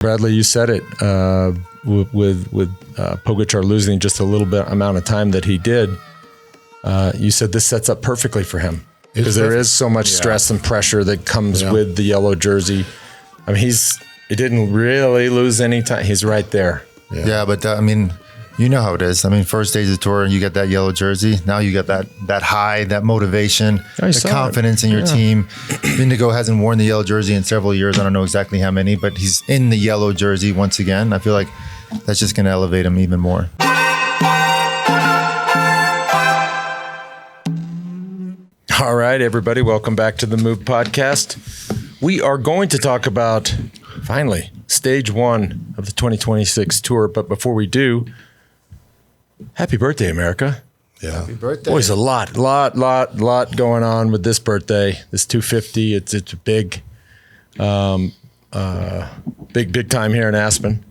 Bradley, you said it with Pogačar losing just a little bit amount of time that he did. You said this sets up perfectly for him because there is so much stress and pressure that comes with the yellow jersey. I mean, he didn't really lose any time. He's right there. Yeah, but I mean, you know how it is. I mean, first stage of the tour, you get that yellow jersey. Now you get that high, that motivation, the confidence in your team. Vingegaard hasn't worn the yellow jersey in several years. I don't know exactly how many, but he's in the yellow jersey once again. I feel like that's just going to elevate him even more. All right, everybody, welcome back to the Move podcast. We are going to talk about, finally, stage one of the 2026 tour. But before we do, happy birthday, America. Yeah. Happy birthday. Boy, there's a lot going on with this birthday. This 250, it's big, big time here in Aspen.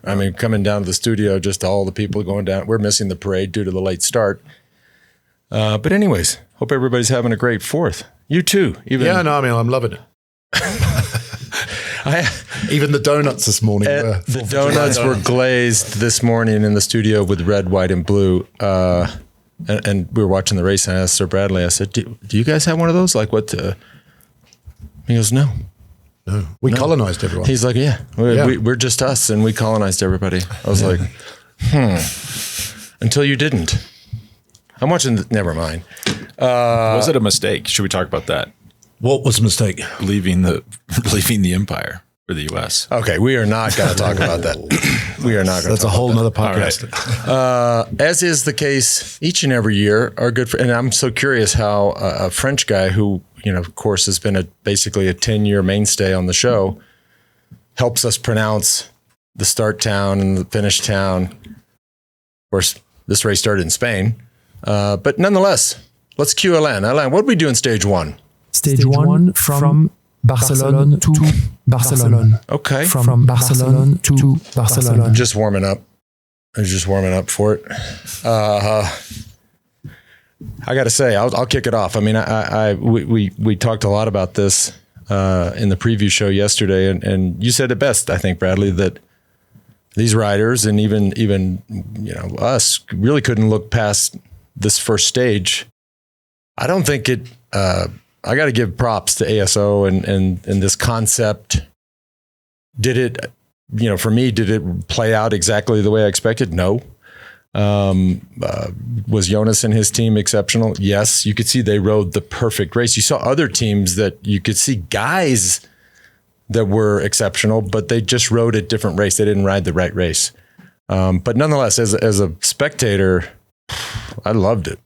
I mean, coming down to the studio, just all the people going down. We're missing the parade due to the late start. But anyways, hope everybody's having a great 4th. You too. I'm loving it. Even the donuts this morning. The donuts were glazed this morning in the studio with red, white, and blue. And we were watching the race, and I asked Sir Bradley, I said, do you guys have one of those? Like what? He goes, no. We colonized everyone. He's like, we're just us, and we colonized everybody. I was like, until you didn't. I'm watching, never mind. Was it a mistake? Should we talk about that? What was the mistake? Leaving the empire for the U.S. Okay, we are not going to talk about that. We are not going to. That's a whole nother podcast. Right. As is the case each and every year, are good for. And I'm so curious how a French guy who, of course, has been basically a 10-year mainstay on the show, helps us pronounce the start town and the finish town. Of course, this race started in Spain, but nonetheless, let's cue Alain. Alain, what did we do in stage one? Stage one from Barcelona to Barcelona. Okay. From Barcelona to Barcelona. Just warming up. I was just warming up for it. I got to say, I'll kick it off. I mean, we talked a lot about this in the preview show yesterday, and you said it best, I think, Bradley, that these riders and even us really couldn't look past this first stage. I don't think it. I got to give props to ASO and this concept. Did it, for me, did it play out exactly the way I expected? No. Was Jonas and his team exceptional? Yes. You could see they rode the perfect race. You saw other teams that you could see guys that were exceptional, but they just rode a different race. They didn't ride the right race. But nonetheless, as a spectator, I loved it.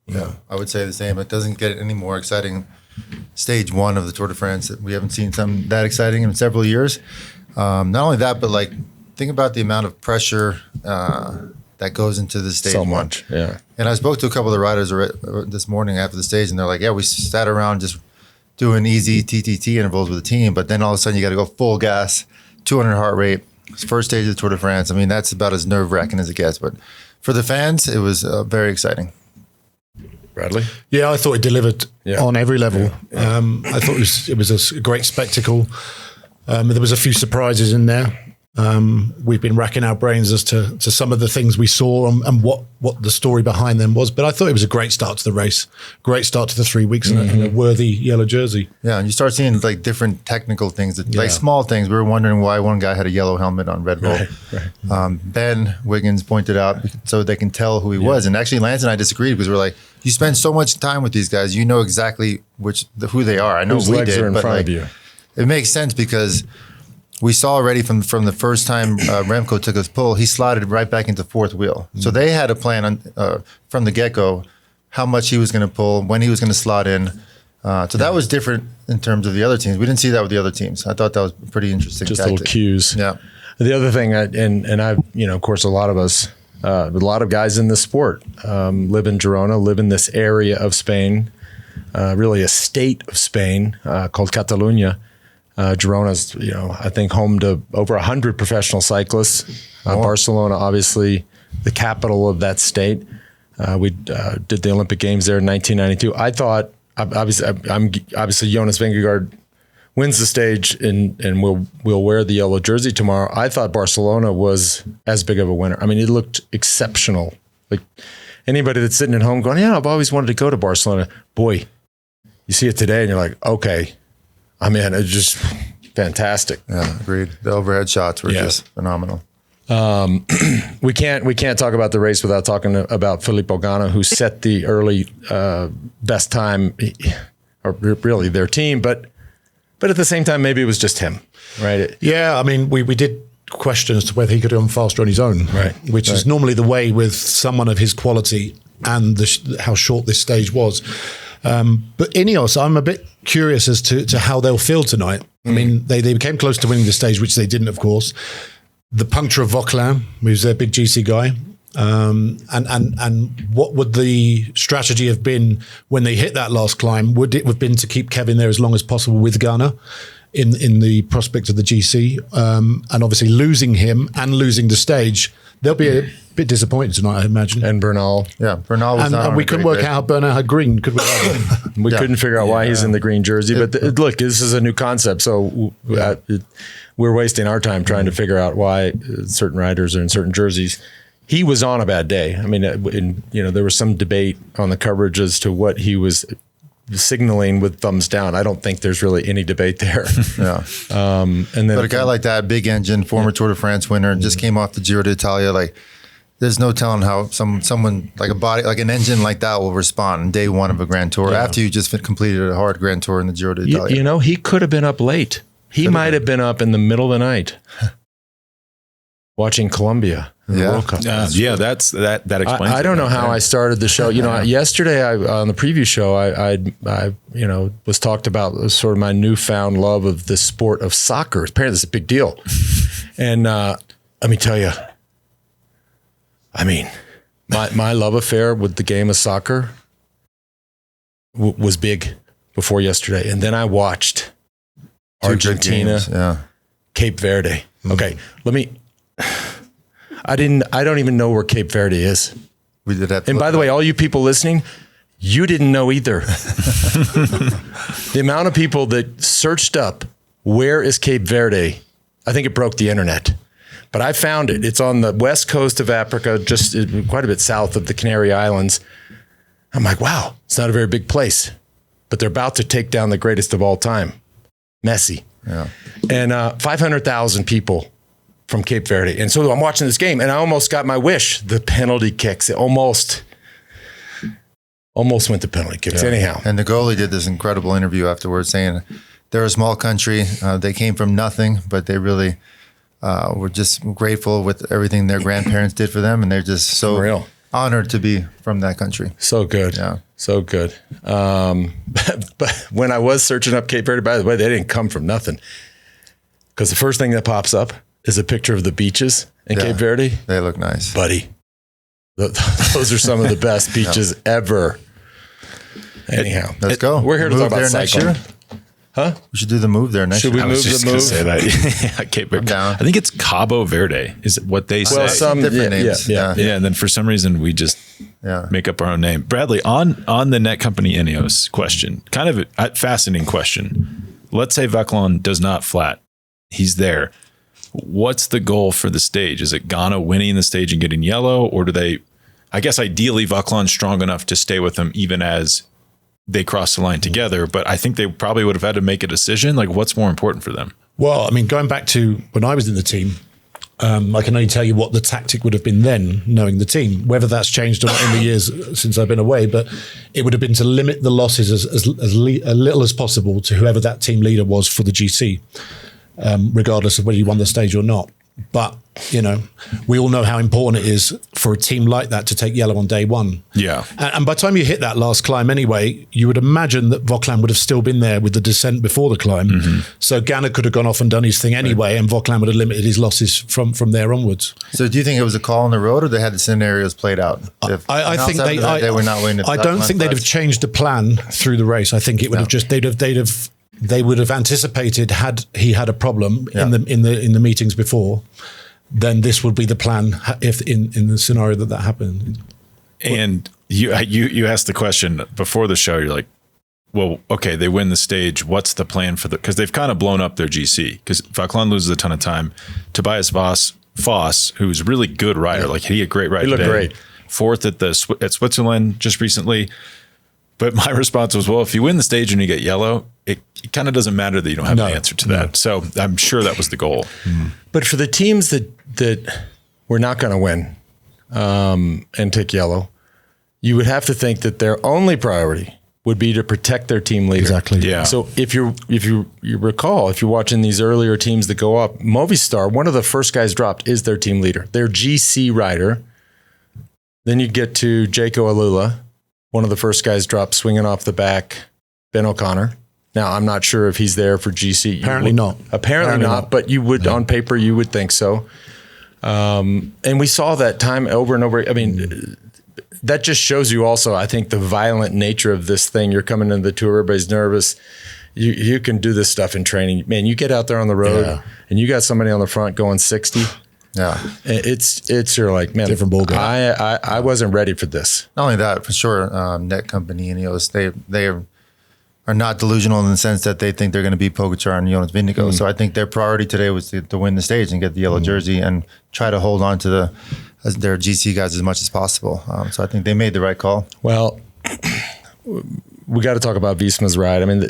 Yeah, I would say the same. It doesn't get any more exciting. Stage one of the Tour de France. We haven't seen something that exciting in several years. Not only that, but think about the amount of pressure that goes into the stage. So much, yeah. And I spoke to a couple of the riders this morning after the stage, and they're like, we sat around just doing easy TTT intervals with the team, but then all of a sudden you got to go full gas, 200 heart rate, first stage of the Tour de France. I mean, that's about as nerve-wracking as it gets. But for the fans, it was very exciting. Bradley? Yeah, I thought it delivered on every level. Yeah. I thought it was a great spectacle. There was a few surprises in there. We've been racking our brains as to some of the things we saw and what the story behind them was. But I thought it was a great start to the race, great start to the 3 weeks, and a worthy yellow jersey. Yeah, and you start seeing different technical things, small things. We were wondering why one guy had a yellow helmet on Red Bull. Right. Ben Wiggins pointed out so they can tell who he was. And actually, Lance and I disagreed because we're like, you spend so much time with these guys, you know exactly who they are. I know whose legs are in front of you. It makes sense because we saw already from the first time Remco took his pull, he slotted right back into fourth wheel. So they had a plan from the get-go, how much he was going to pull, when he was going to slot in. So that was different in terms of the other teams. We didn't see that with the other teams. I thought that was pretty interesting. Just little cues. Yeah. The other thing, and I've, of course, a lot of us, a lot of guys in this sport live in Girona, live in this area of Spain, really a state of Spain called Catalunya. Girona's, I think home to over 100 professional cyclists. Barcelona, obviously, the capital of that state. We did the Olympic Games there in 1992. I thought, obviously, Jonas Vingegaard wins the stage and will wear the yellow jersey tomorrow. I thought Barcelona was as big of a winner. I mean, it looked exceptional. Like anybody that's sitting at home going, yeah, I've always wanted to go to Barcelona. Boy, you see it today and you're like, okay, I'm in. It's just fantastic. Yeah, agreed. The overhead shots were just phenomenal. We can't talk about the race without talking about Filippo Ganna, who set the early best time, or really their team, but at the same time, maybe it was just him, right? Yeah, I mean, we did question as to whether he could run faster on his own, right? Which is normally the way with someone of his quality and how short this stage was. But Ineos, I'm a bit curious as to how they'll feel tonight. I mean, they came close to winning the stage, which they didn't, of course. The puncture of Vauquelin, who's their big GC guy. And what would the strategy have been when they hit that last climb? Would it have been to keep Kevin there as long as possible with Ganna in the prospect of the GC? And obviously losing him and losing the stage, they'll be a bit disappointed tonight, I imagine. And Bernal. Yeah, Bernal was and we couldn't work out how Bernal had green, could we? We couldn't figure out why he's in the green jersey. But look, this is a new concept. So we're wasting our time trying to figure out why certain riders are in certain jerseys. He was on a bad day. I mean, there was some debate on the coverage as to what he was signaling with thumbs down. I don't think there's really any debate there. Yeah. But a guy like that, big engine, former Tour de France winner, just came off the Giro d'Italia. Like, there's no telling how someone like an engine like that will respond on day one of a Grand Tour after you just completed a hard Grand Tour in the Giro d'Italia. He could have been up late. He might have been up in the middle of the night watching Colombia. World Cup. That explains. I don't know how I started the show. Yesterday on the preview show, I was talked about sort of my newfound love of the sport of soccer. Apparently, it's a big deal. And let me tell you, I mean, my love affair with the game of soccer was big before yesterday, and then I watched Argentina, Cape Verde. Okay, I don't even know where Cape Verde is. We did that. And by the way, all you people listening, you didn't know either. The amount of people that searched up, where is Cape Verde? I think it broke the internet. But I found it. It's on the west coast of Africa, just quite a bit south of the Canary Islands. I'm like, wow, it's not a very big place. But they're about to take down the greatest of all time, Messi. Yeah. And 500,000 people from Cape Verde. And so I'm watching this game and I almost got my wish. The penalty kicks. It almost went to penalty kicks. Anyhow. And the goalie did this incredible interview afterwards saying they're a small country. They came from nothing, but they really were just grateful with everything their grandparents did for them. And they're just so real. Honored to be from that country. So good. Yeah. So good. But when I was searching up Cape Verde, by the way, they didn't come from nothing. Because the first thing that pops up is a picture of the beaches in Cape Verde. They look nice. Buddy. Those are some of the best beaches ever. Anyhow. Let's go. We're here to talk about cycling. Next year? Huh? We should do the move there next year. I was just going to say that. Cape Verde. I think it's Cabo Verde is what they say. Well, some different names. Yeah. And then for some reason we just make up our own name. Bradley, on the net company Ineos question, kind of a fascinating question. Let's say Vauquelin does not flat. He's there. What's the goal for the stage? Is it Ganna winning the stage and getting yellow? Or do they, I guess ideally Vauquelin's strong enough to stay with him even as they cross the line together, but I think they probably would have had to make a decision. Like, what's more important for them? Well, I mean, going back to when I was in the team, I can only tell you what the tactic would have been then, knowing the team. Whether that's changed or not in the years since I've been away, but it would have been to limit the losses as little as possible to whoever that team leader was for the GC, regardless of whether you won the stage or not. But, we all know how important it is for a team like that to take yellow on day one. Yeah. And by the time you hit that last climb anyway, you would imagine that Vauquelin would have still been there with the descent before the climb. Mm-hmm. So Ganna could have gone off and done his thing anyway, and Vauquelin would have limited his losses from there onwards. So do you think it was a call on the road, or they had the scenarios played out? I think they were not winning. I don't think they'd have changed the plan through the race. I think it would have just they would have anticipated had he had a problem in the meetings before. Then this would be the plan if in the scenario that happened. And you asked the question before the show. You're like, well, okay, they win the stage. What's the plan for because they've kind of blown up their GC because Vaclon loses a ton of time. Tobias Foss, who's a really good rider, like he had a great ride. He looked great. Fourth at Switzerland just recently. But my response was, well, if you win the stage and you get yellow, it kind of doesn't matter that you don't have an answer to that. So I'm sure that was the goal. But for the teams that were not going to win and take yellow, you would have to think that their only priority would be to protect their team leader. Exactly. Yeah. So if you recall, if you're watching these earlier teams that go up, Movistar, one of the first guys dropped is their team leader, their GC rider. Then you get to Jaco Alula. One of the first guys dropped swinging off the back, Ben O'Connor. Now, I'm not sure if he's there for GC. Apparently not. Apparently not, but you would, on paper, you would think so. And we saw that time over and over. I mean, that just shows you also, I think, the violent nature of this thing. You're coming into the tour, everybody's nervous. You can do this stuff in training. Man, you get out there on the road and you got somebody on the front going 60. Yeah, it's you're like, man, different ballgame. I wasn't ready for this. Not only that, for sure, Net Company and Ineos, they are not delusional in the sense that they think they're going to beat Pogačar and Jonas Vingegaard. So I think their priority today was to win the stage and get the yellow jersey and try to hold on to their GC guys as much as possible. So I think they made the right call. Well, we got to talk about Visma's ride. I mean,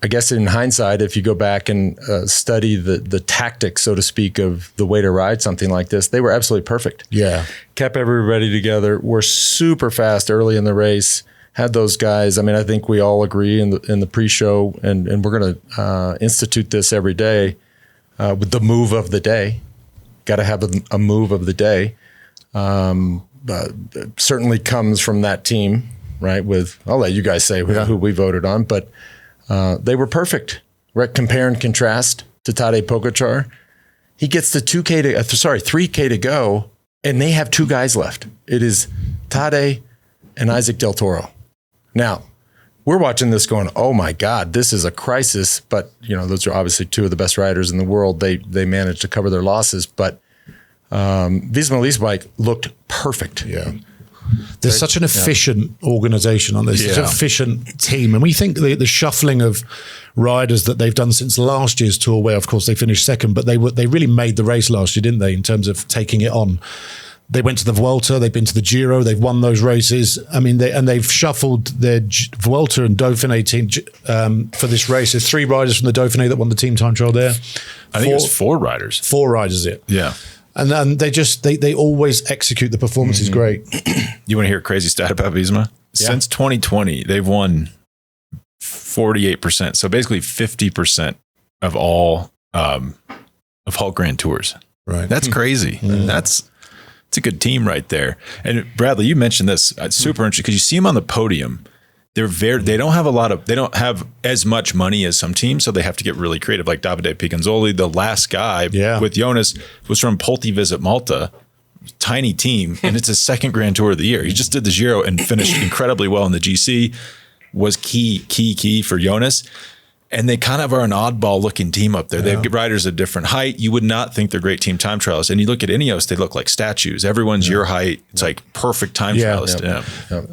I guess in hindsight, if you go back and study the tactics, so to speak, of the way to ride something like this, they were absolutely perfect. Yeah. Kept everybody together, were super fast early in the race, had those guys. I mean, I think we all agree in the pre-show, and we're going to institute this every day with the move of the day. Got to have a move of the day. Certainly comes from that team. Right, I'll let you guys say who we voted on, but they were perfect. Compare and contrast to Tadej Pogačar. He gets the 3K to go, and they have two guys left. It is Tadej and Isaac Del Toro. Now, we're watching this going, oh my God, this is a crisis. But those are obviously two of the best riders in the world. They managed to cover their losses, but Visma-Lease bike looked perfect. Yeah. There's such an efficient organization on this, such an efficient team. And we think the shuffling of riders that they've done since last year's tour, where of course they finished second, but they really made the race last year, didn't they, in terms of taking it on. They went to the Vuelta, they've been to the Giro, they've won those races. I mean, they've shuffled their Vuelta and Dauphiné team for this race. There's 3 riders from the Dauphiné that won the team time trial there. I think it was 4 riders. 4 riders, Yeah. And then they always execute. The performance is great. You want to hear a crazy stat about Visma? Yeah. Since 2020, they've won 48%. So basically 50% of all Grand Tours. Right. That's crazy. It's a good team right there. And Bradley, you mentioned this. It's super interesting because you see them on the podium. They don't have as much money as some teams, so they have to get really creative. Like Davide Picanzoli, the last guy with Jonas, was from Polti Malta, tiny team, and it's his second Grand Tour of the year. He just did the Giro and finished incredibly well in the GC. Was key for Jonas. And they kind of are an oddball looking team up there. They have riders of different height. You would not think they're great team time trialists. And you look at Ineos, they look like statues. Everyone's your height. It's like perfect time trialist.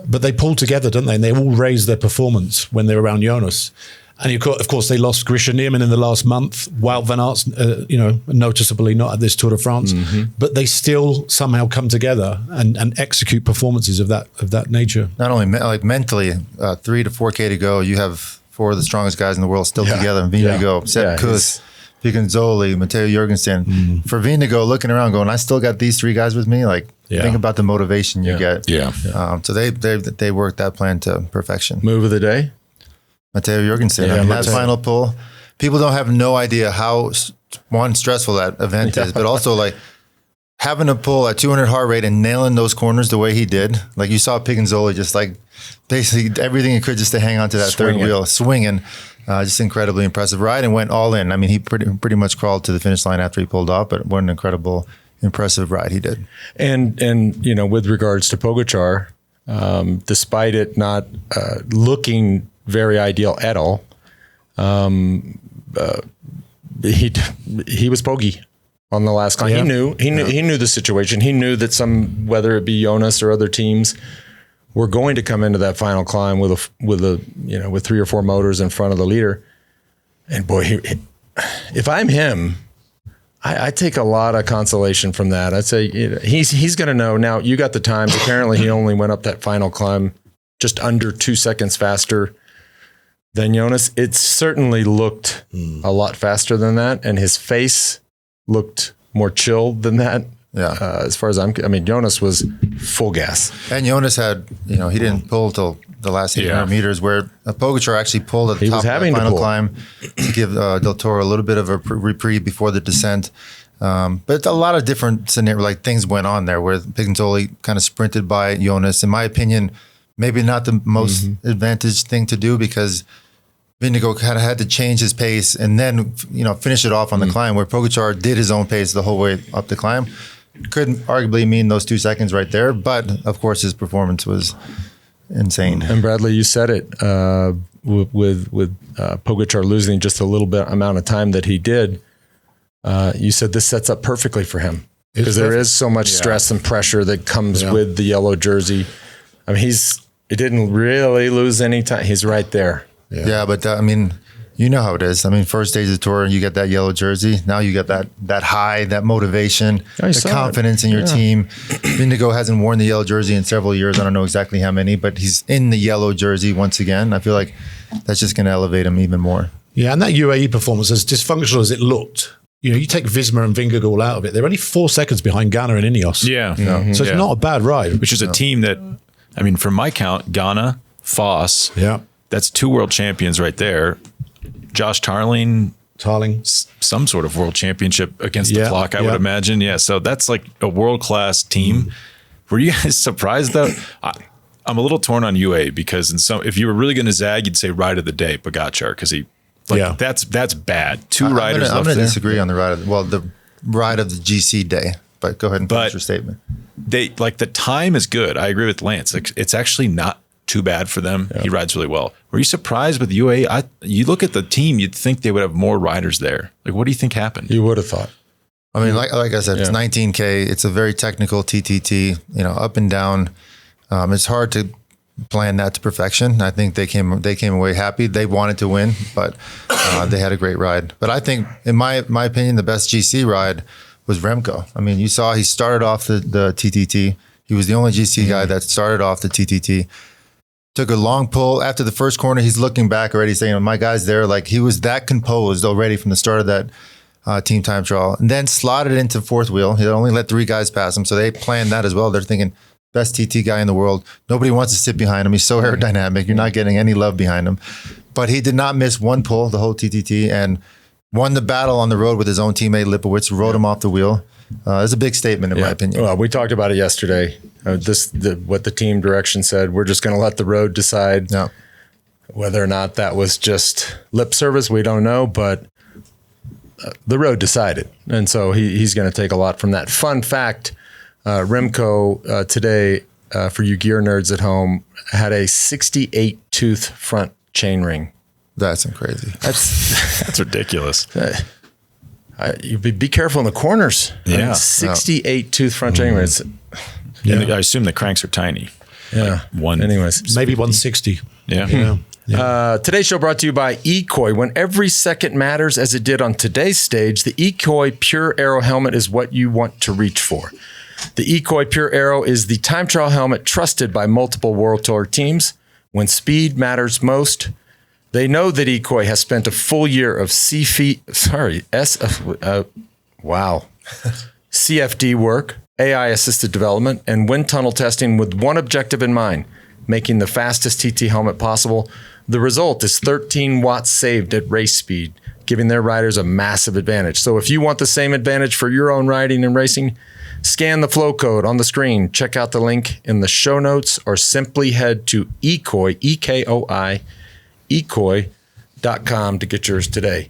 But they pull together, don't they? And they all raise their performance when they're around Jonas. And of course, they lost Grisha Nierman in the last month. Wout van Aert's, noticeably not at this Tour de France. But they still somehow come together and execute performances of that nature. Not only mentally, 3 to 4K to go, you have 4 of the strongest guys in the world still together. Vingegaard, Sepp Kuss, Picanzoli, Matteo Jorgensen. For Vingegaard, looking around going, I still got these 3 guys with me. Think about the motivation you get. So they worked that plan to perfection. Move of the day? Matteo Jorgensen. That final pull, people don't have no idea how, stressful that event is, but also having a pull at 200 heart rate and nailing those corners the way he did. Like you saw Picanzoli just basically everything he could just to hang on to that third wheel, swinging. Just incredibly impressive ride and went all in. I mean, he pretty much crawled to the finish line after he pulled off, but what an impressive ride he did. And with regards to Pogačar, despite it not looking very ideal at all, he was Pogi on the last climb. He knew the situation. He knew that whether it be Jonas or other teams, we're going to come into that final climb with with 3 or 4 motors in front of the leader. And boy, if I'm him, I take a lot of consolation from that. I'd say he's going to know. Now, you got the times. Apparently, he only went up that final climb just under 2 seconds faster than Jonas. It certainly looked a lot faster than that, and his face looked more chilled than that. Yeah. As far as Jonas was full gas. And Jonas had, he didn't pull till the last 800 meters, where Pogačar actually pulled at the top of the final climb to give Del Toro a little bit of a reprieve before the descent. But a lot of different scenarios, like things went on there where Pignatoli kind of sprinted by Jonas. In my opinion, maybe not the most advantaged thing to do, because Vingegaard kind of had to change his pace and then, finish it off on the climb, where Pogačar did his own pace the whole way up the climb. Could arguably mean those 2 seconds right there, but of course his performance was insane. And Bradley, you said it with Pogačar losing just a little bit amount of time that he did. You said this sets up perfectly for him, because there is so much stress and pressure that comes with the yellow jersey. I mean, he didn't really lose any time. He's right there. Yeah, but you know how it is. First stage of the tour, you get that yellow jersey. Now you get that high, that motivation, the confidence in your team. Vingegaard hasn't worn the yellow jersey in several years. I don't know exactly how many, but he's in the yellow jersey once again. I feel like that's just going to elevate him even more. Yeah, and that UAE performance, as dysfunctional as it looked, you take Visma and Vingegaard out of it, they're only 4 seconds behind Ganna and Ineos. Yeah. So it's not a bad ride. Which is a team that, from my count, Ganna, Foss, that's 2 world champions right there. Josh Tarling, some sort of world championship against the clock, I would imagine. Yeah, so that's like a world-class team. Were you guys surprised, though? I'm a little torn on UAE, because if you were really going to zag, you'd say ride of the day, Pogačar, because that's bad. 2 riders I'm going to disagree on the ride of the ride of the GC day, but go ahead and finish your statement. The time is good. I agree with Lance. It's actually not too bad for them. He rides really well. Were you surprised with UAE? You look at the team, you'd think they would have more riders there. Like, what do you think happened? You would have thought. Like I said, it's 19K. It's a very technical TTT, up and down. It's hard to plan that to perfection. I think they came away happy. They wanted to win, but they had a great ride. But I think, in my opinion, the best GC ride was Remco. You saw he started off the TTT. He was the only GC guy that started off the TTT. Took a long pull after the first corner. He's looking back already, saying, "My guy's there." Like, he was that composed already from the start of that team time trial, and then slotted into 4th wheel. He only let 3 guys pass him, so they planned that as well. They're thinking, best TT guy in the world. Nobody wants to sit behind him. He's so aerodynamic. You're not getting any love behind him. But he did not miss one pull the whole TTT, and won the battle on the road with his own teammate Lipowitz. Rode him off the wheel. It's a big statement, in my opinion. Well, we talked about it yesterday. What the team direction said, we're just going to let the road decide whether or not that was just lip service. We don't know, but the road decided. And so he's going to take a lot from that. Fun fact, Remco today, for you gear nerds at home, had a 68 tooth front chain ring. That's crazy. That's ridiculous. You be careful in the corners. Yeah. 68 tooth front chain ring. I assume the cranks are tiny. Yeah. Anyways, maybe 160. Yeah. Today's show brought to you by Ekoi. When every second matters as it did on today's stage, the Ekoi Pure Aero helmet is what you want to reach for. The Ekoi Pure Aero is the time trial helmet trusted by multiple World Tour teams. When speed matters most, they know that Ekoi has spent a full year of CFD work, AI-assisted development, and wind tunnel testing with one objective in mind, making the fastest TT helmet possible. The result is 13 watts saved at race speed, giving their riders a massive advantage. So if you want the same advantage for your own riding and racing, scan the flow code on the screen, check out the link in the show notes, or simply head to Ekoi, E-K-O-I, Ekoi.com to get yours today.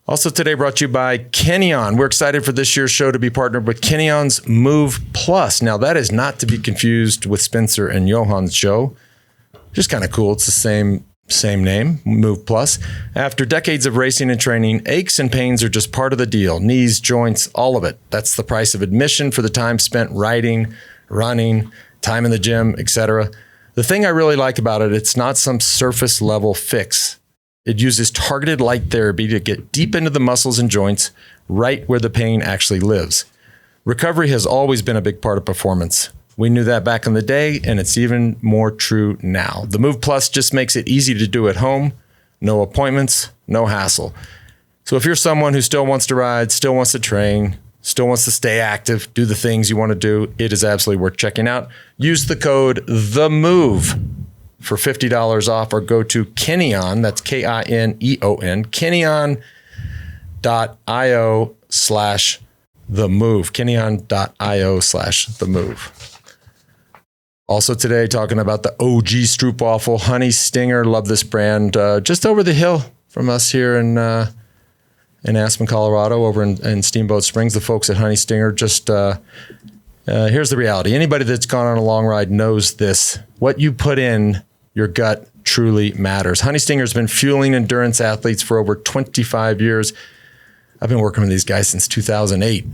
Also today brought to you by Kenyon. We're excited for this year's show to be partnered with Kenyon's Move Plus. Now, that is not to be confused with Spencer and Johan's show. Just kind of cool. It's the same name, Move Plus. After decades of racing and training, aches and pains are just part of the deal. Knees, joints, all of it. That's the price of admission for the time spent riding, running, time in the gym, etc. The thing I really like about it, it's not some surface level fix. It uses targeted light therapy to get deep into the muscles and joints, right where the pain actually lives. Recovery has always been a big part of performance. We knew that back in the day, and it's even more true now. The Move Plus just makes it easy to do at home. No appointments, no hassle. So if you're someone who still wants to ride, still wants to train, still wants to stay active, do the things you want to do, it is absolutely worth checking out. Use the code THEMOVE for $50 off, or go to Kineon, that's Kineon, Kineon.io/TheMove, Kineon.io/TheMove. Also today, talking about the OG Stroopwafel Honey Stinger. Love this brand. Just over the hill from us here in Aspen, Colorado, over in Steamboat Springs. The folks at Honey Stinger just, here's the reality. Anybody that's gone on a long ride knows this. What you put in your gut truly matters. Honey Stinger's been fueling endurance athletes for over 25 years. I've been working with these guys since 2008.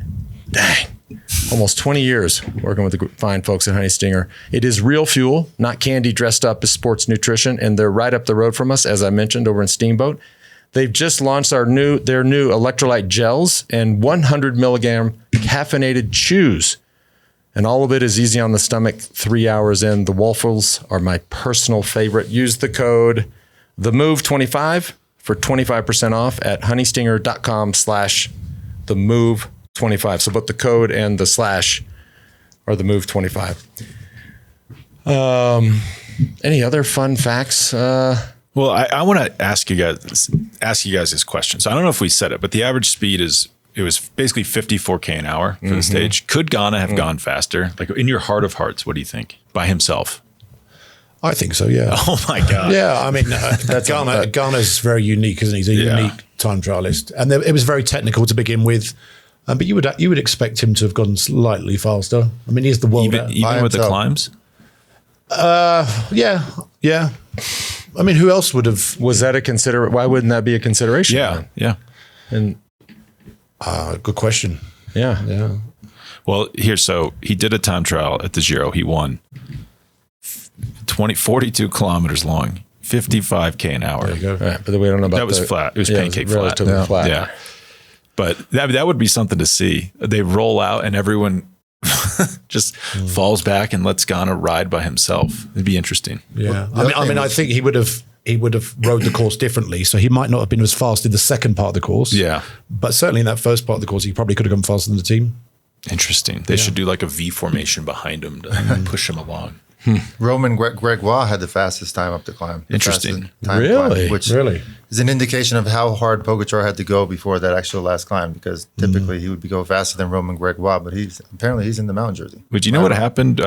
Dang. Almost 20 years working with the fine folks at Honey Stinger. It is real fuel, not candy dressed up as sports nutrition, and they're right up the road from us, as I mentioned, over in Steamboat. They've just launched their new electrolyte gels and 100 milligram caffeinated chews. And all of it is easy on the stomach 3 hours in. The waffles are my personal favorite. Use the code THEMOVE25 for 25% off at honeystinger.com/THEMOVE25. So both the code and the slash are THEMOVE25. Any other fun facts? Well, I want to ask you guys this question. So I don't know if we said it, but the average speed was basically 54K an hour for the stage. Could Ganna have gone faster? Like, in your heart of hearts, what do you think? By himself? I think so, yeah. Oh my God. Yeah, I mean, Ganna's very unique, isn't he? He's a unique time trialist. And it was very technical to begin with. But you would expect him to have gone slightly faster. I mean, he's the world. Even with the climbs? Yeah. I mean, who else would have? Was that why wouldn't that be a consideration? Yeah, yeah. And good question. Yeah. Well, so he did a time trial at the Giro. He won 42 kilometers long, 55K an hour. There you go. Right, but we don't know about that. Was flat. It was pancake flat. Relatively flat. Yeah. But that would be something to see. They roll out and everyone just falls back and lets Ganna ride by himself. It'd be interesting. Yeah. I think he would have rode the course differently. So he might not have been as fast in the second part of the course. Yeah. But certainly in that first part of the course, he probably could have gone faster than the team. Interesting. They should do like a V formation behind him to push him along. Roman Gregoire had the fastest time up the climb. Interesting. Really? Which Really? is an indication of how hard Pogačar had to go before that actual last climb, because typically he would go faster than Roman Gregoire, but he's in the mountain jersey. But you know what happened?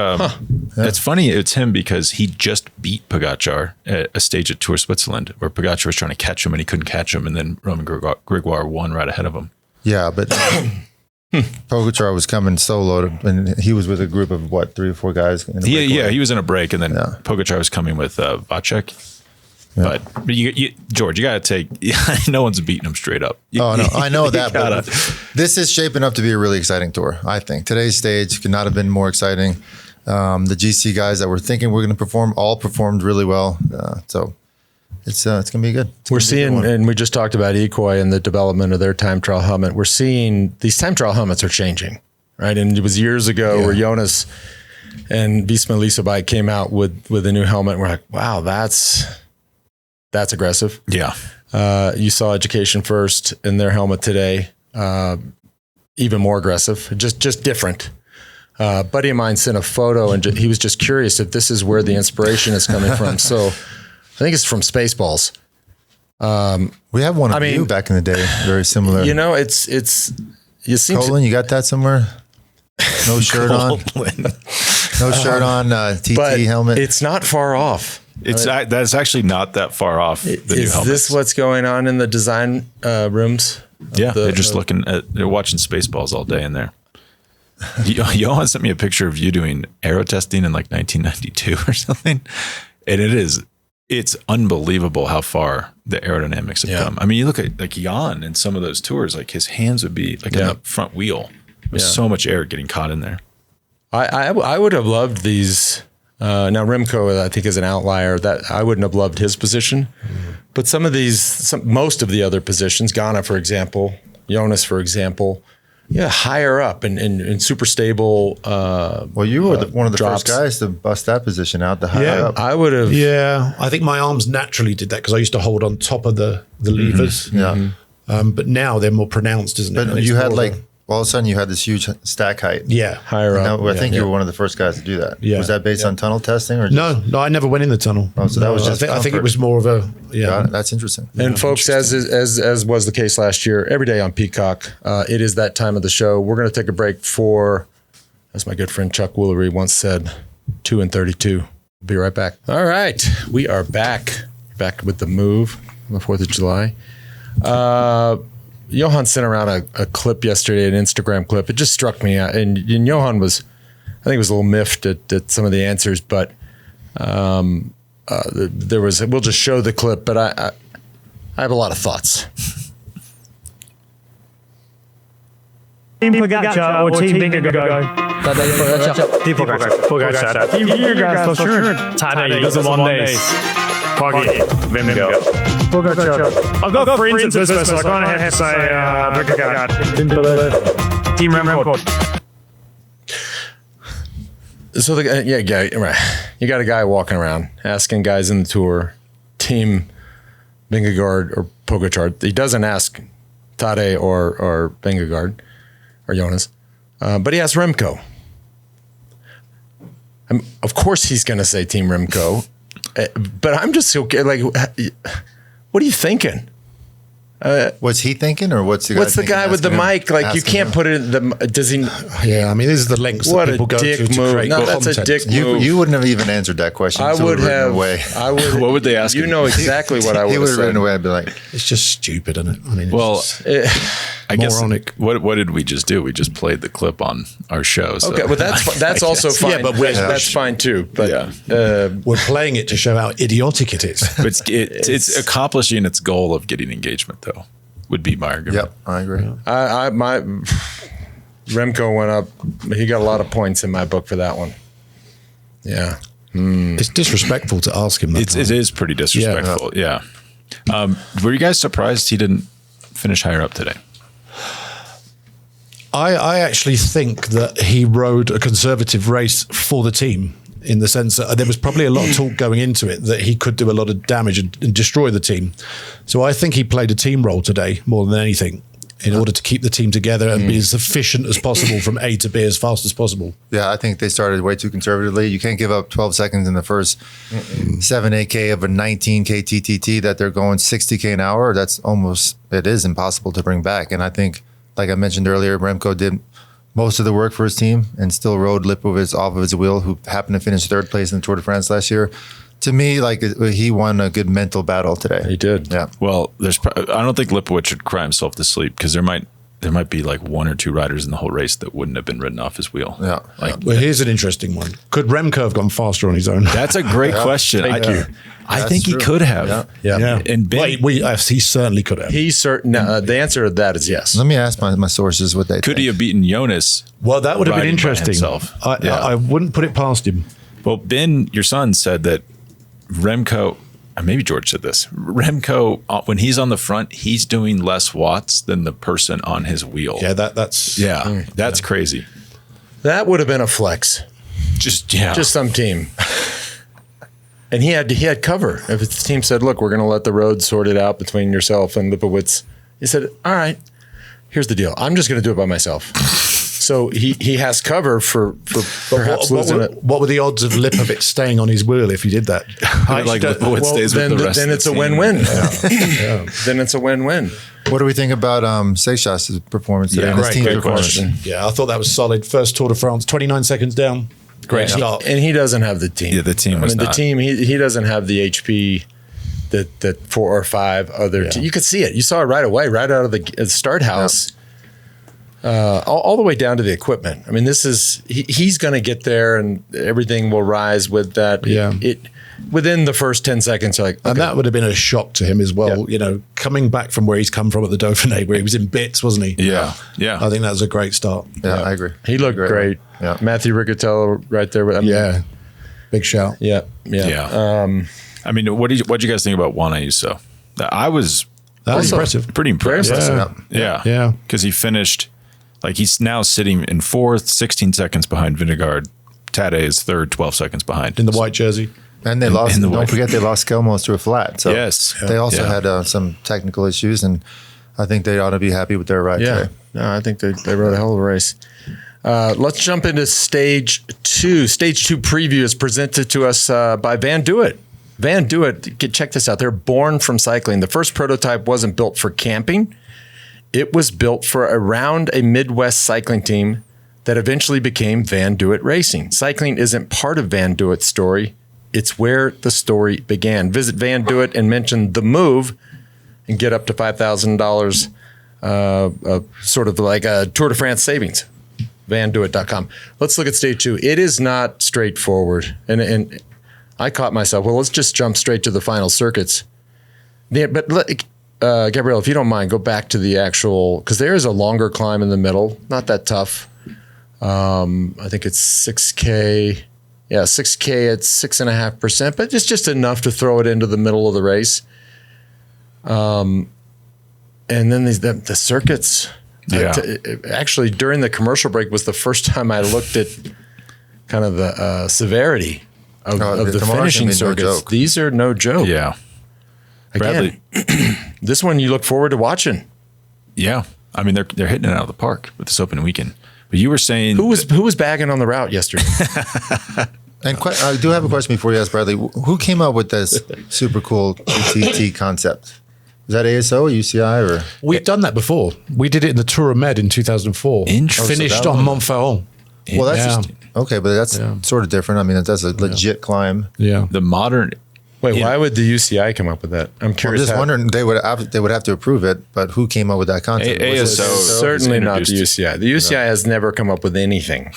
It's funny. It's him because he just beat Pogačar at a stage at Tour Switzerland where Pogačar was trying to catch him and he couldn't catch him, and then Roman Gregoire won right ahead of him. Yeah, but Pogačar was coming solo, and he was with a group of 3 or 4 guys. He was in a break, and then Pogačar was coming with Vacek. Yeah. But George, you got to take. No one's beating him straight up. I know that. But this is shaping up to be a really exciting tour. I think today's stage could not have been more exciting. The GC guys that were thinking we're going to perform all performed really well. So it's going to be good. We're seeing, and we just talked about Ecoy and the development of their time trial helmet. We're seeing these time trial helmets are changing, right? And it was years ago where Jonas and Visma-Lease bike came out with a new helmet. We're like, wow, that's aggressive. Yeah. You saw Education First in their helmet today, even more aggressive, just different. A buddy of mine sent a photo, and he was just curious if this is where the inspiration is coming from. So I think it's from Spaceballs. We have one of you back in the day, very similar. You know, you seem Colin, you got that somewhere? No shirt on. No shirt on. TT helmet. It's not far off. That's actually not that far off. Is this what's going on in the design rooms? Yeah, they're just they're watching Spaceballs all day in there. Johan sent me a picture of you doing aero testing in like 1992 or something, and it's unbelievable how far the aerodynamics have come. I mean, you look at like Johan in some of those tours, like his hands would be like in the front wheel. There's so much air getting caught in there. I would have loved these Now Remco, I think, is an outlier. That I wouldn't have loved his position, but most of the other positions, Ganna, for example, Jonas, for example, higher up and super stable. Well, you were one of the first guys to bust that position out. The higher up, I would have. Yeah, I think my arms naturally did that because I used to hold on top of the levers. Yeah, but now they're more pronounced, isn't it? but you had all of a sudden you had this huge stack height. Yeah, higher up. I think you were one of the first guys to do that. Yeah. Was that based on tunnel testing or just, No, I never went in the tunnel. Oh, so that was just I think it was more of a That's interesting. And folks, as was the case last year, every day on Peacock, it is that time of the show. We're going to take a break for, as my good friend Chuck Woolery once said, 2 and 32. We'll be right back. All right, we are back with the move on the 4th of July. Johan sent around a clip yesterday, an Instagram clip. It just struck me, and Johan was, I think, was a little miffed at some of the answers, but there was. We'll just show the clip, but I have a lot of thoughts. Team Pogačar or Team Vingegaard? Team Pogačar. Team Vingegaard for sure. Tadej doesn't want this. Poggy, Vingegaard. Pogačar. I've got friends at business, so I'm going to have to say Vingegaard. Team Remco. So right. You got a guy walking around asking guys in the tour, Team Vingegaard or Pogačar. He doesn't ask Tadej or Vingegaard or Jonas, but he asks Remco. Of course, he's going to say Team Remco, but I'm just okay. Like, what are you thinking? What's he thinking, or what's the guy with the mic? Like, you can't put it in the. Does he? Yeah, I mean, this is the lengths that people go to create No, content. that's a dick move. You wouldn't have even answered that question. I would have. I would. What would they ask? You know exactly what I would have said. He would have written away. I'd be like, It's just stupid, isn't it? I mean, Well, I guess moronic. what did we just do? We just played the clip on our show. So Okay, well that's also fine. Yeah, but that's fine too. But we're playing it to show how idiotic it is. it's accomplishing its goal of getting engagement, though. Would be my argument. yep, I agree. my Remco went up. He got a lot of points in my book for that one. Yeah, It's disrespectful to ask him that. It is pretty disrespectful. Yeah. Were you guys surprised he didn't finish higher up today? I actually think that he rode a conservative race for the team, in the sense that there was probably a lot of talk going into it that he could do a lot of damage and destroy the team. So I think he played a team role today more than anything in order to keep the team together and be as efficient as possible from A to B as fast as possible. Yeah, I think they started way too conservatively. You can't give up 12 seconds in the first 7-8K of a 19K TTT that they're going 60K an hour. It is impossible to bring back. And I think, like I mentioned earlier, Remco did most of the work for his team and still rode Lipovic off of his wheel, who happened to finish 3rd place in the Tour de France last year. To me, like, he won a good mental battle today. he did. Yeah. Well, I don't think Lipovic would cry himself to sleep, because there might be like 1 or 2 riders in the whole race that wouldn't have been ridden off his wheel. Yeah. Well, here's an interesting one. Could Remco have gone faster on his own? That's a great question. I think he could have. Yeah. And Ben, He certainly could have. The answer to that is yes. Let me ask my sources what they could think. he have beaten Jonas? Well, that would have been riding by interesting. himself? I wouldn't put it past him. Well, Ben, your son, said that Remco, maybe George said this, Remco, when he's on the front, he's doing less watts than the person on his wheel. Yeah, that's that's crazy. That would have been a flex. Just some team. And he had cover. If the team said, look, we're going to let the road sort it out between yourself and Lipowitz, he said, all right, here's the deal. I'm just going to do it by myself. So he has cover for perhaps losing it. What were the odds of Lipovic staying on his wheel if he did that? Then it's a win-win. Then it's a win-win. What do we think about Seixas' performance today? and his team's great performance? question. Yeah, I thought that was solid. First Tour de France, 29 seconds down. Great start. And he doesn't have the team. Yeah, the team was the not. team, he doesn't have the HP that 4 or 5 other teams. You could see it. You saw it right away, right out of the start house. All the way down to the equipment. I mean, he's going to get there, and everything will rise with that. Within the first 10 seconds, you're like, okay. And that would have been a shock to him as well. Yeah. You know, coming back from where he's come from at the Dauphiné, where he was in bits, wasn't he? Yeah. I think that was a great start. Yeah, I agree. He looked great. Yeah. Matthew Riccatello right there with him. Yeah. Big shout. Yeah. I mean, what'd you guys think about Juan Ayuso? That was impressive. Pretty impressive. Very impressive. Yeah. Because he finished, like, he's now sitting in fourth, 16 seconds behind Vingegaard. Tadej is third, 12 seconds behind. In the white jersey. And they lost. Don't forget they lost Kelmos to a flat. So they also had some technical issues, and I think they ought to be happy with their ride today. No, I think they rode a hell of a race. Let's jump into stage 2. Stage 2 preview is presented to us by Van Duit. Van Duit, check this out. They're born from cycling. The first prototype wasn't built for camping. It was built for around a Midwest cycling team that eventually became Van Duit Racing. Cycling isn't part of Van Duit's story. It's where the story began. Visit Van Duit and mention THEMOVE and get up to $5,000, sort of like a Tour de France savings. VanDuit.com. Let's look at stage 2. It is not straightforward. And I caught myself, well, let's just jump straight to the final circuits. Yeah, but Gabriel, if you don't mind, go back to the actual, because there is a longer climb in the middle. Not that tough. I think it's 6K. Yeah, 6K at 6.5%, but it's just enough to throw it into the middle of the race. And then the circuits. Yeah. Actually, during the commercial break was the first time I looked at kind of the severity of the finishing circuits. These are no joke. Yeah. Again, this one you look forward to watching. Yeah. I mean, they're hitting it out of the park with this open weekend. But you were saying who was bagging on the route yesterday? And I do have a question before you ask Bradley. Who came up with this super cool GTT concept? Is that ASO or UCI or? We've done that before. We did it in the Tour of Med in 2004. Finished on Montferrand. Well, that's just, okay, but that's sort of different. I mean, that's a legit climb. Yeah. The modern. Wait, why would the UCI come up with that? I'm curious. I'm just wondering. They would have to approve it, but who came up with that concept? ASO certainly not the UCI. The UCI has never come up with anything.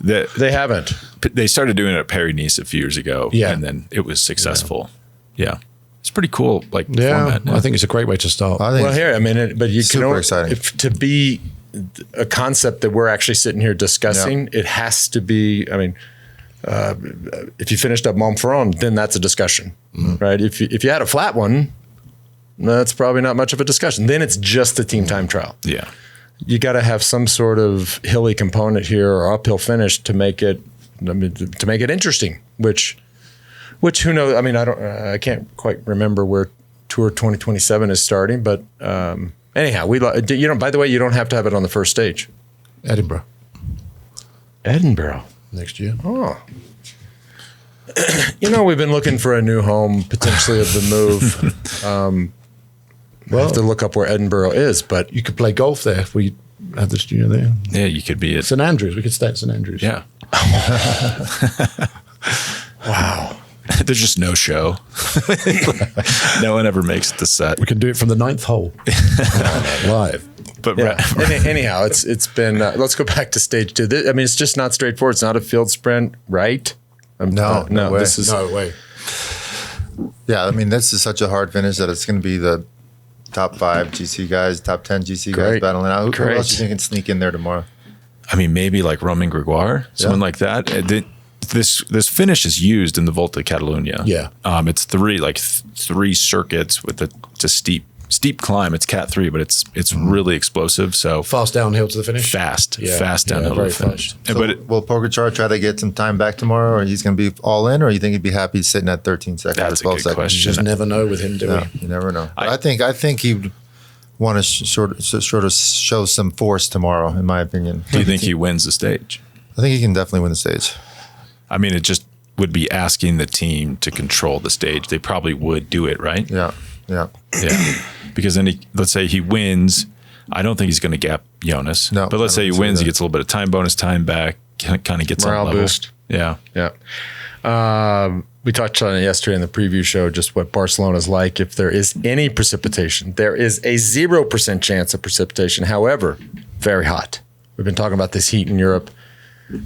They haven't. They started doing it at Paris-Nice a few years ago, and then it was successful. Yeah. It's pretty cool, format. I think it's a great way to start. But you super exciting. To be a concept that we're actually sitting here discussing, it has to be. I mean, if you finished up Montferrand, then that's a discussion, right? If you had a flat one, that's probably not much of a discussion. Then it's just a team time trial. Yeah, you got to have some sort of hilly component here or uphill finish to make it interesting. Which who knows? I mean, I can't quite remember where Tour 2027 is starting, but anyhow, by the way, you don't have to have it on the first stage. Edinburgh next year. Oh, we've been looking for a new home potentially of the move. We'll have to look up where Edinburgh is, but you could play golf there if we had the studio there. Yeah, you could be at St Andrews. We could stay at St Andrews. Yeah. Wow. There's just no show. No one ever makes the set. We can do it from the 9th hole live. But anyhow, it's been. Let's go back to stage 2. I mean, it's just not straightforward. It's not a field sprint, right? No way. This is no way. Yeah, I mean, this is such a hard finish that it's going to be the top 5 GC guys, top 10 GC guys battling out. Who else do you think can sneak in there tomorrow? I mean, maybe like Romain Grégoire, someone like that. This finish is used in the Volta Catalunya. Yeah. It's three circuits with it's a steep climb. It's Cat 3, but it's really explosive. So fast downhill to the finish. Fast downhill to the finish. So will Pogačar try to get some time back tomorrow, or he's going to be all in, or you think he'd be happy sitting at 13 seconds? That's or 12 a good seconds? question. You just never know with him, do we? You never know. I think he'd want to sort of show some force tomorrow, in my opinion. Do you think he wins the stage? I think he can definitely win the stage. I mean, it just would be asking the team to control the stage. They probably would do it, right? Yeah. Because then let's say he wins. I don't think he's going to gap Jonas. No, but let's say he wins, he gets a little bit of time bonus, time back, kind of gets morale on level. boost. Yeah. We touched on it yesterday in the preview show, just what Barcelona's like if there is any precipitation. There is a 0% chance of precipitation. However, very hot. We've been talking about this heat in Europe.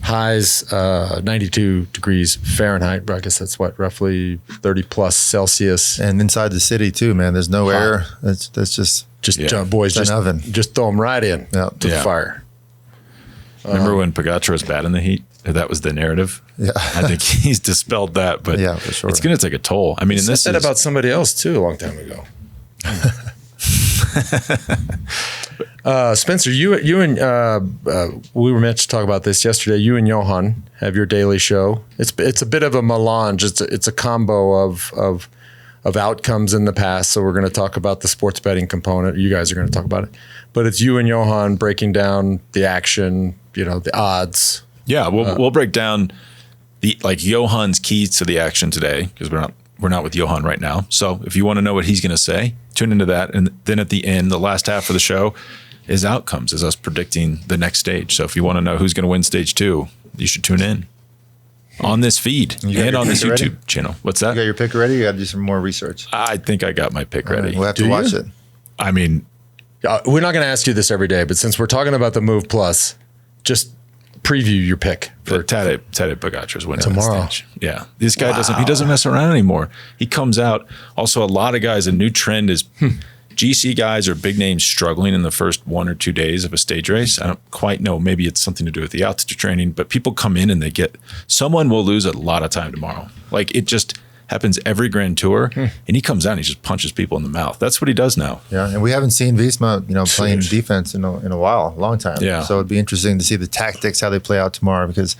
Highs 92 degrees Fahrenheit. I guess that's roughly 30 plus Celsius. And inside the city too, man. There's no air. That's just boys, an oven. Just throw them right in to the fire. Remember when Pogačar was bad in the heat? That was the narrative. Yeah. I think he's dispelled that, but yeah, for sure. it's going to take a toll. I mean, You said that about somebody else too a long time ago. Spencer, you and we were meant to talk about this yesterday. You and Johan have your daily show. It's a bit of a melange. It's a combo of outcomes in the past. So we're going to talk about the sports betting component. You guys are going to talk about it, but it's you and Johan breaking down the action. The odds. Yeah, we'll break down Johan's keys to the action today, because we're not with Johan right now. So if you want to know what he's going to say, tune into that. And then at the end, the last half of the show is outcomes, is us predicting the next stage. So if you want to know who's going to win stage 2, you should tune in on this feed and on this YouTube channel. What's that? You got your pick ready? You got to do some more research. I think I got my pick ready. We'll have to watch it. I mean, we're not going to ask you this every day, but since we're talking about the Move Plus, just preview your pick for Tadej Pogačar's winning tomorrow. Stage. Yeah, this guy doesn't mess around anymore. He comes out. Also, a lot of guys. A new trend is GC guys or big names struggling in the first 1 or 2 days of a stage race. I don't quite know. Maybe it's something to do with the altitude training, but people come in and someone will lose a lot of time tomorrow. Like, it just happens every Grand Tour, and he comes out and he just punches people in the mouth. That's what he does now. Yeah, and we haven't seen Visma, playing defense in a while, a long time. Yeah. So it'd be interesting to see the tactics, how they play out tomorrow, because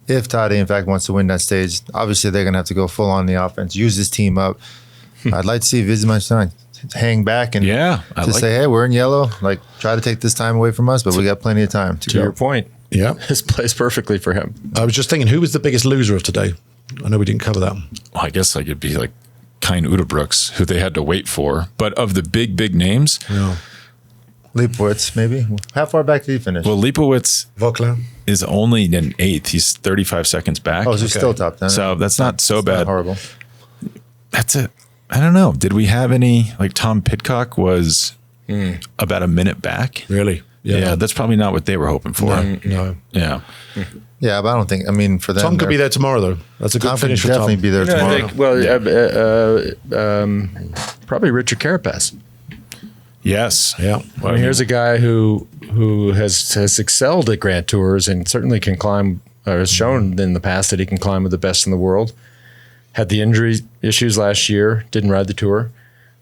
if Tadej, in fact, wants to win that stage, obviously they're going to have to go full on the offense, use this team up. I'd like to see Visma hang back and say, hey, we're in yellow. Like, try to take this time away from us, but we got plenty of time to go. Your point. Yeah. This plays perfectly for him. I was just thinking, who was the biggest loser of today? I know we didn't cover that. Well, I guess it'd be like Kine Udebrooks, who they had to wait for. But of the big names, Leipowitz, maybe. How far back did he finish? Well, Leipowitz Vogler is only in 8th. He's 35 seconds back. Oh, he's still top 10. So that's not so bad. Not horrible. That's it. I don't know. Did we have any, like Tom Pidcock was about a minute back? Really? Yeah, that's probably not what they were hoping for. No. Yeah. Yeah, but I don't think, for them. Tom could be there tomorrow, though. That's a good Tom finish could for definitely Tom. be there tomorrow. Probably Richard Carapaz. Yes. Yeah. Well, here's a guy who has excelled at Grand Tours and certainly can climb, or has shown in the past that he can climb with the best in the world. Had the injury issues last year, didn't ride the Tour.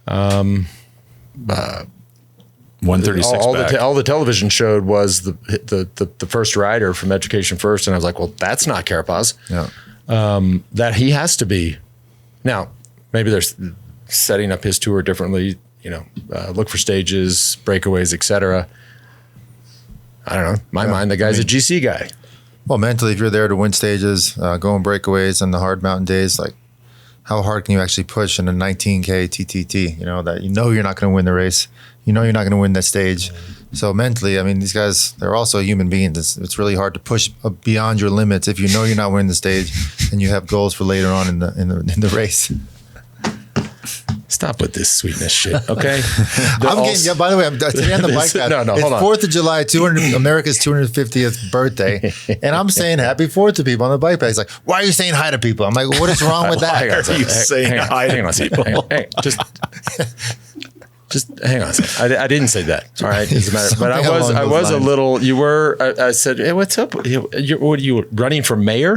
136 back. All the television showed was the first rider from Education First, and I was like, well, that's not Carapaz. Yeah. That he has to be. Now, maybe they're setting up his tour differently. Look for stages, breakaways, etc. I don't know. In my mind, the guy's a GC guy. Well, mentally, if you're there to win stages, go on breakaways on the hard mountain days, like, how hard can you actually push in a 19K TTT? That you're not going to win the race. You're not going to win that stage. So mentally, these guys, they're also human beings. It's really hard to push beyond your limits if you're not winning the stage and you have goals for later on in the race. Stop with this sweetness shit, okay? By the way, today on the bike path, hold on. 4th of July, America's 250th birthday, and I'm saying happy 4th to people on the bike path. He's like, why are you saying hi to people? I'm like, what is wrong with that? Why are you saying hi to people? Just hang on a second. I didn't say that. All right. Doesn't matter. But I was a little, I said, hey, what's up? What are you running for mayor?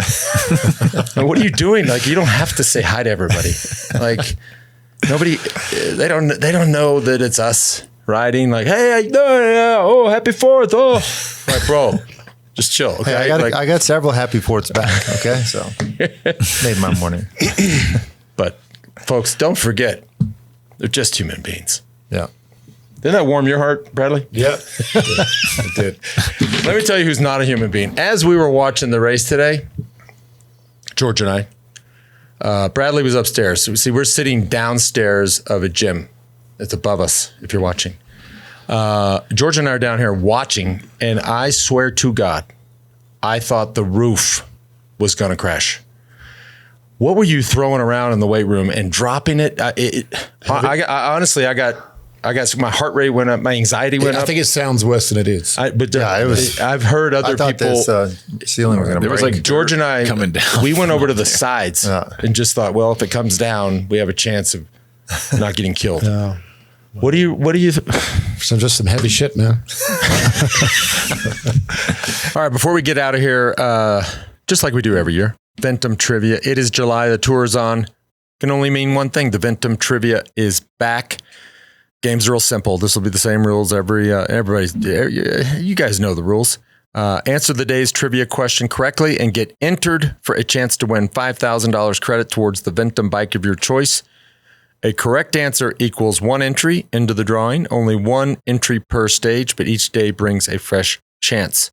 What are you doing? Like, you don't have to say hi to everybody. Like, nobody, they don't know that it's us riding. Like, hey, how you doing? Oh, happy 4th. Oh, like, bro, just chill. Okay. Hey, I got several happy 4ths back. Okay. So made my morning. But folks, don't forget, they're just human beings. Yeah. Didn't that warm your heart, Bradley? Yeah. It did. Let me tell you who's not a human being. As we were watching the race today, George and I, Bradley was upstairs. So see, we're sitting downstairs of a gym. It's above us, if you're watching. George and I are down here watching, and I swear to God, I thought the roof was going to crash. What were you throwing around in the weight room and dropping it? I honestly got my heart rate went up, my anxiety went up. I think it sounds worse than it is. I've heard other people. This, ceiling was going to break. There was like George and I coming down. We went over to the sides and just thought, well, if it comes down, we have a chance of not getting killed. What do you? Just some heavy shit, man. All right, before we get out of here, just like we do every year, Ventum Trivia. It is July. The tour is on. Can only mean one thing. The Ventum Trivia is back. Game's real simple. This will be the same rules everybody's. You guys know the rules. Answer the day's trivia question correctly and get entered for a chance to win $5,000 credit towards the Ventum bike of your choice. A correct answer equals 1 entry into the drawing. Only 1 entry per stage, but each day brings a fresh chance.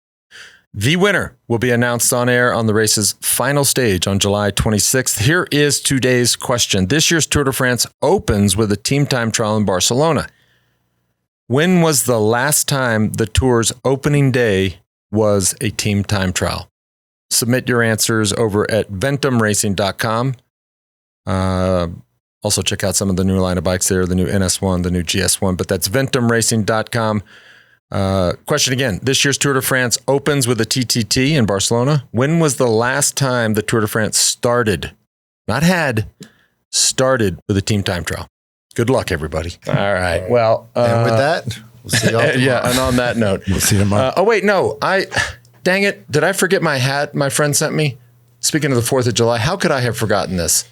The winner will be announced on air on the race's final stage on July 26th. Here is today's question. This year's Tour de France opens with a team time trial in Barcelona. When was the last time the tour's opening day was a team time trial? Submit your answers over at ventumracing.com. Also check out some of the new line of bikes there, the new NS1, the new GS1, but that's ventumracing.com. Question again. This year's Tour de France opens with a TTT in Barcelona. When was the last time the Tour de France started? Not had, started with a team time trial. Good luck, everybody. All right. Well, and with that, we'll see y'all tomorrow. Yeah, and on that note, we'll see you tomorrow. Oh, wait, no. Dang it. Did I forget my hat my friend sent me? Speaking of the 4th of July, how could I have forgotten this?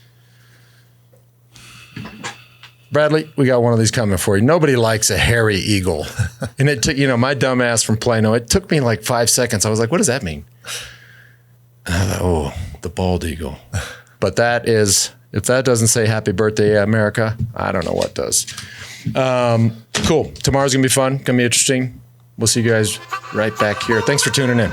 Bradley, we got one of these coming for you. Nobody likes a hairy eagle. And it took, my dumb ass from Plano, it took me like 5 seconds. I was like, what does that mean? The bald eagle. But that is, if that doesn't say happy birthday, America, I don't know what does. Cool. Tomorrow's going to be fun. Going to be interesting. We'll see you guys right back here. Thanks for tuning in.